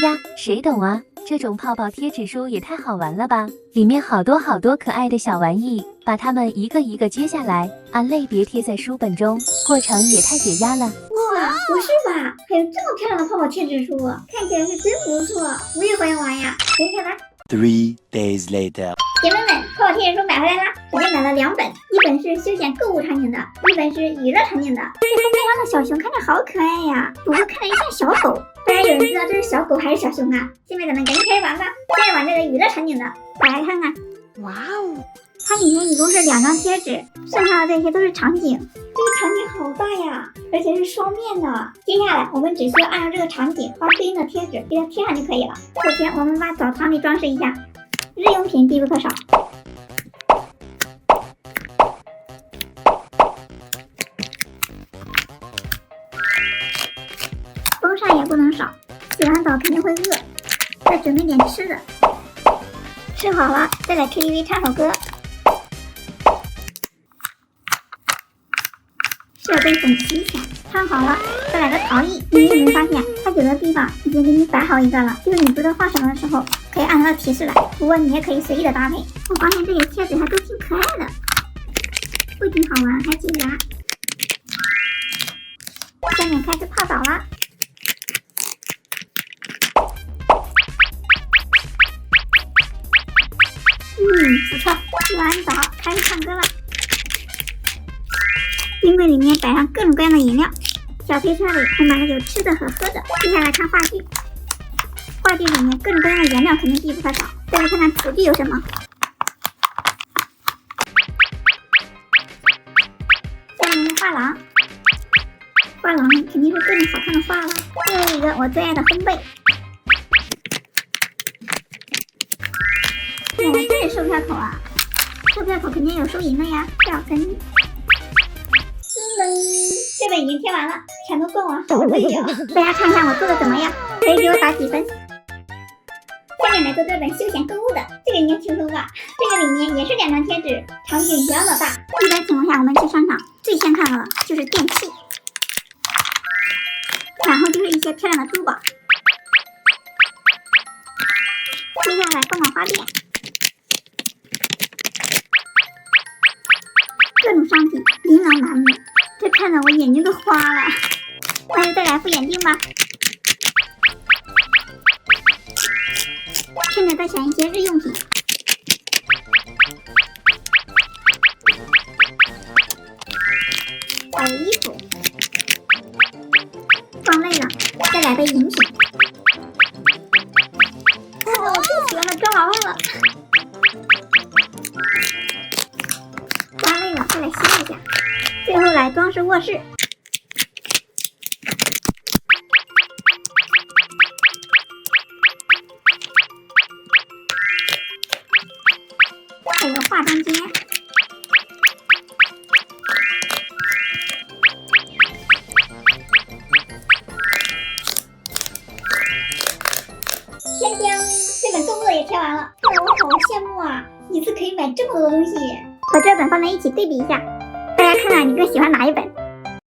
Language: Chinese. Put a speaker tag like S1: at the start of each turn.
S1: 呀，誰懂啊？這種泡泡貼紙書也太好玩了吧！裡面好多好多可愛的小玩意，把它們一個一個接下來，按類別貼在書本中，過程也太解壓了。
S2: 哇，不是吧？還有這麼漂亮的泡泡貼紙書，看起來是真不錯，我也好想玩呀！等一下吧。
S3: 3 days later，
S2: 姐妹们，泡泡貼紙書買回来啦！直接買了2本，一本是休閒购物场景的，一本是娱樂场景的。这封面上的小熊看着好可爱呀，不过看着像小狗。大家有人知道这是小狗還是小熊啊？現在咱們趕緊開始玩吧！先來玩這個娛樂場景的，打開看看。哇哦，它裡面一共是2張貼紙，剩下的這些都是場景。這個場景好大呀，而且是雙面的。接下來我們只需要按照這個場景把對應的貼紙給它貼上就可以了。首先我們把澡堂裡裝飾一下，日用品必不可少。風扇也不能少，洗完澡肯定會餓，再準備點吃的。吃好了，再來 KTV 唱首歌。設備很齊全，唱好了，再來個陶藝。你們有沒有發現，它有的地方已經給你擺好一個了，就是你不知道畫什麼的時候，可以按它的提示來。不過你也可以隨意的搭配。我發現這些貼紙還都挺可愛的，不僅好玩，還解壓。下面開始泡澡啦。不錯，洗完澡開始唱歌了。冰櫃裡面擺上各種各樣的飲料，小推車裡我買了有吃的和喝的。接下來看話劇，話劇裡面各種各樣的顏料肯定必不可少。再來看看廚具有什麼。下面是畫廊，畫廊裡肯定是各種好看的畫了。最後一個我最愛的烘焙。原來這是售票口啊！售票口肯定有收銀的呀，票根。這本已經貼完了，全都够啊，好累呀！大家看一下我做的怎麼樣？可以給我打幾分？下面來做這本休閒購物的，這個應該輕鬆吧？這個裡面也是2張貼紙，場景一樣的大。一般情況下，我們去商場最先看到的就是電器，然後就是一些漂亮的珠寶，接下來逛逛花店。各種商品琳琅滿目，這看得我眼睛都花了。那就再來副眼鏡吧，趁着再選一些日用品。還有衣服，逛累了，再來杯飲品。我最喜歡的裝娃娃了。再來歇一下，最後來裝飾臥室。還有化妝間。锵锵，這本购物的也貼完了，看得我好羨慕啊！一次可以買這麼多東西。和這本放在一起對比一下，大家看看你更喜歡哪一本？